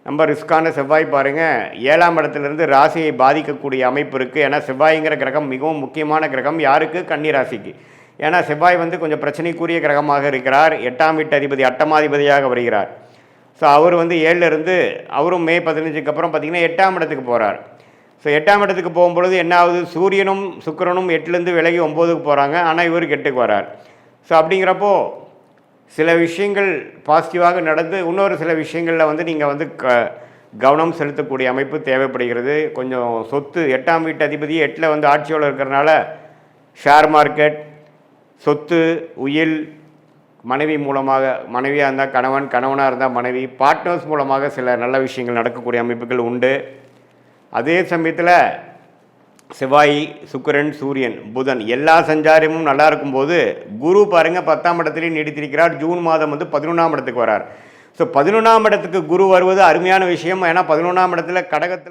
ரொம்ப ரிஸ்க்கான செவ்வாய் பாருங்கள் 7ஆம் இடத்துலேருந்து ராசியை பாதிக்கக்கூடிய அமைப்பு இருக்குது. ஏன்னா செவ்வாய்ங்கிற கிரகம் மிகவும் முக்கியமான கிரகம். யாருக்கு? கன்னி ராசிக்கு. ஏன்னா செவ்வாய் வந்து கொஞ்சம் பிரச்சனைக்குரிய கிரகமாக இருக்கிறார். 8ஆம் வீட்டு அதிபதி அட்டமாதிபதியாக வருகிறார். ஸோ அவர் வந்து 7லேருந்து அவரும் மே 15க்கு அப்புறம் பார்த்திங்கன்னா 8ஆம் இடத்துக்கு போகிறார். ஸோ 8ஆம் இடத்துக்கு போகும்பொழுது என்ன ஆகுது? சூரியனும் சுக்கிரனும் 8லேருந்து விலகி 9க்கு போகிறாங்க. ஆனால் இவருக்கு 8க்கு வரார். ஸோ அப்படிங்கிறப்போ சில விஷயங்கள் பாசிட்டிவாக நடந்து இன்னொரு சில விஷயங்களில் வந்து நீங்கள் வந்து கவனம் செலுத்தக்கூடிய அமைப்பு தேவைப்படுகிறது. கொஞ்சம் சொத்து 8ஆம் வீட்டு அதிபதி 8ல் வந்து ஆட்சியோடு இருக்கிறனால ஷேர் மார்க்கெட், சொத்து, உயில், மனைவி மூலமாக, மனைவியாக இருந்தால் கணவன், கணவனாக இருந்தால் மனைவி, பார்ட்னர்ஸ் மூலமாக சில நல்ல விஷயங்கள் நடக்கக்கூடிய அமைப்புகள் உண்டு. அதே சமயத்தில் செவ்வாய், சுக்கிரன், சூரியன், புதன் எல்லா சஞ்சாரமும் நல்லா இருக்கும்போது குரு பாருங்கள் 10ஆம் இடத்துலேயே நீடித்திருக்கிறார். ஜூன் மாதம் வந்து 11ஆம் இடத்துக்கு வரார். ஸோ 11ஆம் இடத்துக்கு குரு வருவது அருமையான விஷயம். ஏன்னா 11ஆம் இடத்துல கடகத்தில்